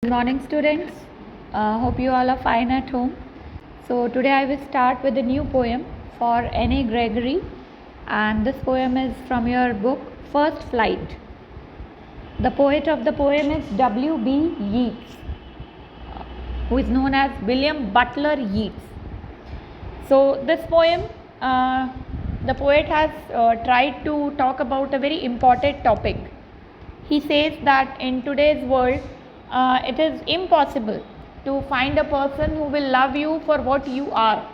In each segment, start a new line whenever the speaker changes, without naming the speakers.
Good morning, students. Hope you all are fine at home. So today I will start with a new poem for N.A. Gregory, and this poem is from your book First Flight. The poet of the poem is W.B. Yeats, who is known as William Butler Yeats. So this poem, the poet has tried to talk about a very important topic. He says that in today's world, it is impossible to find a person who will love you for what you are.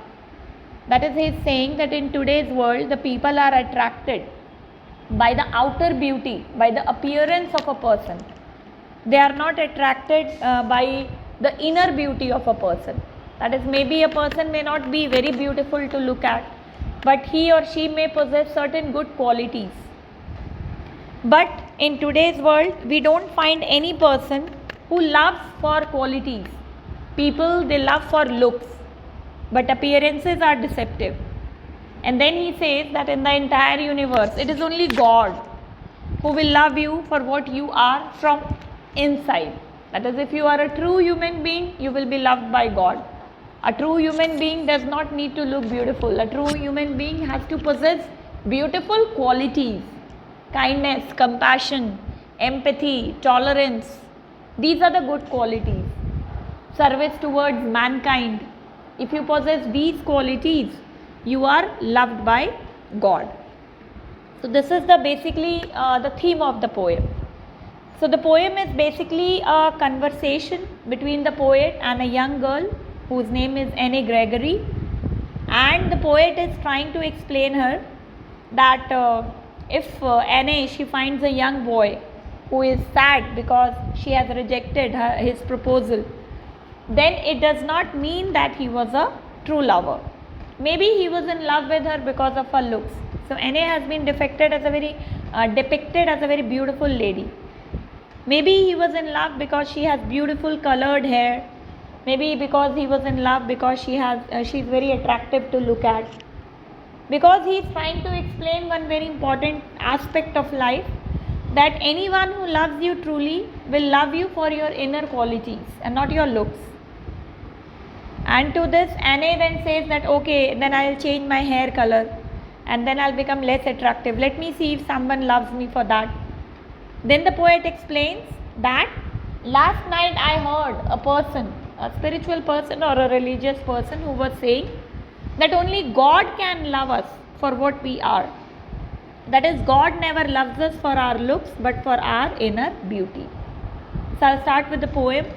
That is, he is saying that in today's world, the people are attracted by the outer beauty, by the appearance of a person. They are not attracted by the inner beauty of a person. That is, maybe a person may not be very beautiful to look at, but he or she may possess certain good qualities. But in today's world, we don't find any person who loves for qualities. People, they love for looks, but appearances are deceptive. And then he says that in the entire universe, it is only God who will love you for what you are from inside. That is, if you are a true human being, you will be loved by God. A true human being does not need to look beautiful. A true human being has to possess beautiful qualities: kindness, compassion, empathy, tolerance. These are the good qualities. Service towards mankind. If you possess these qualities, you are loved by God. So this is basically the theme of the poem. So the poem is basically a conversation between the poet and a young girl whose name is N.A. Gregory, and the poet is trying to explain her that if N.A. she finds a young boy who is sad because she has rejected his proposal, then it does not mean that he was a true lover. Maybe he was in love with her because of her looks. So N.A. has been depicted as a very beautiful lady. Maybe he was in love because she has beautiful colored hair. Maybe because he was in love because she's very attractive to look at. Because he is trying to explain one very important aspect of life, that anyone who loves you truly will love you for your inner qualities and not your looks. And to this, N.A. then says that, okay, then I'll change my hair color and then I'll become less attractive. Let me see if someone loves me for that. Then the poet explains that last night I heard a person, a spiritual person or a religious person, who was saying that only God can love us for what we are. That is, God never loves us for our looks but for our inner beauty. So I'll start with the poem.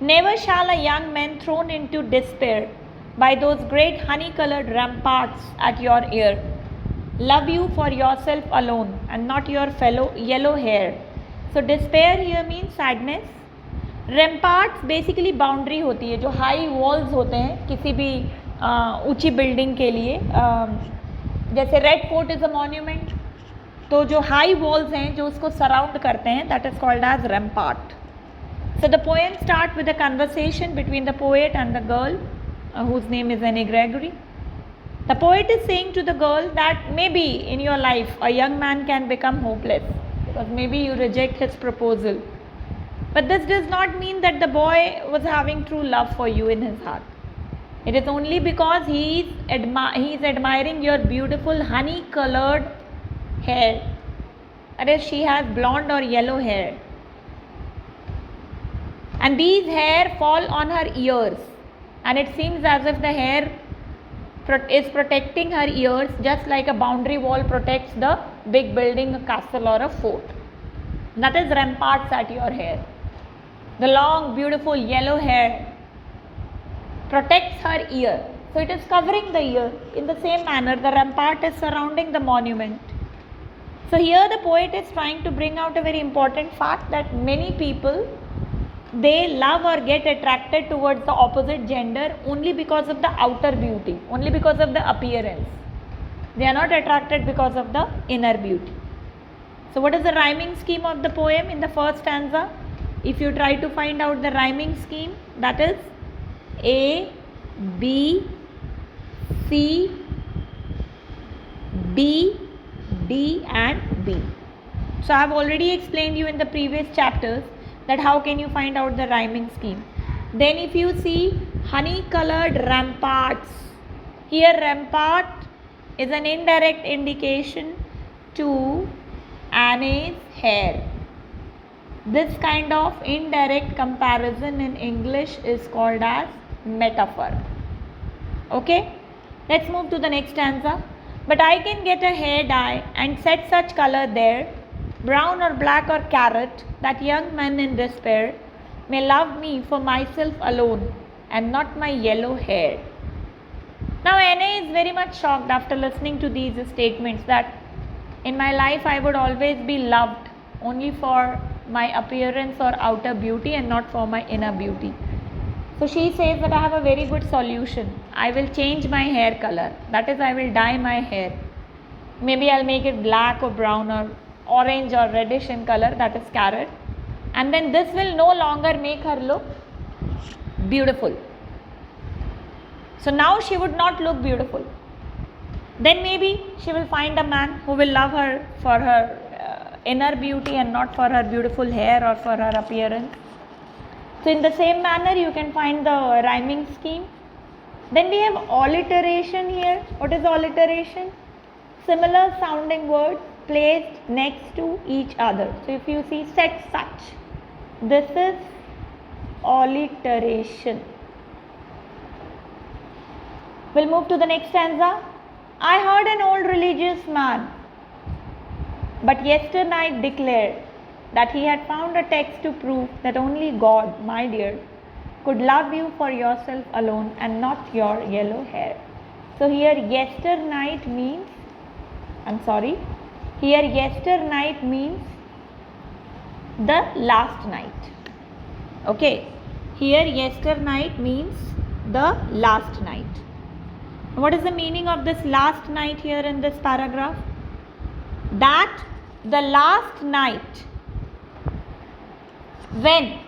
Never shall a young man thrown into despair by those great honey-colored ramparts at your ear love you for yourself alone and not your fellow yellow hair. So despair here means sadness. Ramparts basically boundary होती है, जो high walls होते हैं किसी भी ऊंची building के लिए. जैसे red fort is a monument, तो जो हाई वॉल्स हैं जो उसको सराउंड करते हैं, that is called as rampart. So the poem starts with a conversation between the poet and the girl, whose name is N.A. Gregory. The poet is saying to the girl that maybe in your life a young man can become hopeless because maybe you reject his proposal. But this does not mean that the boy was having true love for you in his heart. It is only because he is admiring your beautiful honey-colored hair. That is, she has blonde or yellow hair. And these hair fall on her ears, and it seems as if the hair is protecting her ears just like a boundary wall protects the big building, a castle or a fort. That is ramparts at your hair. The long beautiful yellow hair protects her ear. So it is covering the ear. In the same manner, the rampart is surrounding the monument. So here the poet is trying to bring out a very important fact that many people, they love or get attracted towards the opposite gender only because of the outer beauty, only because of the appearance. They are not attracted because of the inner beauty. So what is the rhyming scheme of the poem in the first stanza? If you try to find out the rhyming scheme, that is A, B, C, B, D and B. So I have already explained you in the previous chapters that how can you find out the rhyming scheme. Then if you see honey colored ramparts, here rampart is an indirect indication to Annie's hair. This kind of indirect comparison in English is called as metaphor. Okay, let's move to the next stanza. But I can get a hair dye and set such color there, brown or black or carrot, that young men in despair may love me for myself alone and not my yellow hair. Now Anna is very much shocked after listening to these statements that in my life I would always be loved only for my appearance or outer beauty and not for my inner beauty. So she says that I have a very good solution. I will change my hair color. That is, I will dye my hair. Maybe I'll make it black or brown or orange or reddish in color, that is carrot. And then this will no longer make her look beautiful. So now she would not look beautiful. Then maybe she will find a man who will love her for her inner beauty and not for her beautiful hair or for her appearance. So in the same manner you can find the rhyming scheme. Then we have alliteration here. What is alliteration? Similar sounding words placed next to each other. So if you see set such, this is alliteration. We'll move to the next stanza. I heard an old religious man, but yesternight declared that he had found a text to prove that only God, my dear, could love you for yourself alone and not your yellow hair. So here yesternight means, here yesternight means the last night. Okay, here yesternight means the last night. What is the meaning of this last night here in this paragraph? That the last night when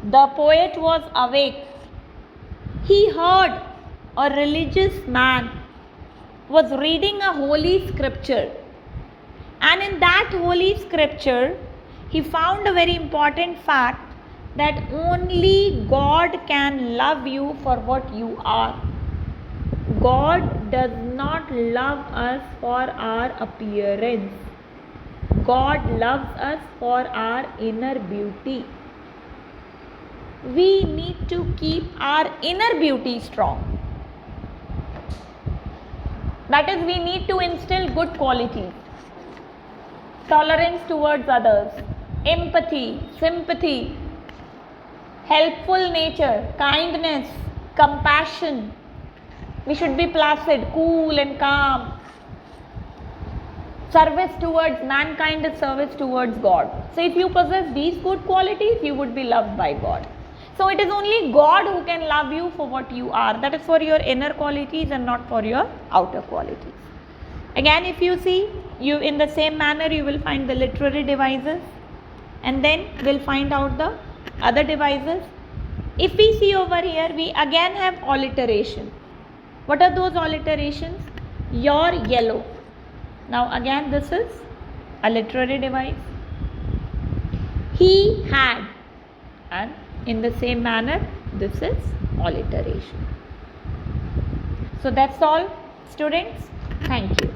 the poet was awake, he heard a religious man was reading a holy scripture, and in that holy scripture he found a very important fact that only God can love you for what you are. God does not love us for our appearance. God loves us for our inner beauty. We need to keep our inner beauty strong. That is, we need to instill good qualities. Tolerance towards others, empathy, sympathy, helpful nature, kindness, compassion. We should be placid, cool and calm. Service towards mankind is service towards God. So if you possess these good qualities, you would be loved by God. So it is only God who can love you for what you are. That is for your inner qualities and not for your outer qualities. Again, if you see, you in the same manner you will find the literary devices, and then we'll find out the other devices. If we see over here, we again have alliteration. What are those alliterations? Your yellow. Now again this is a literary device. He had, and in the same manner this is alliteration. So that's all, students. Thank you.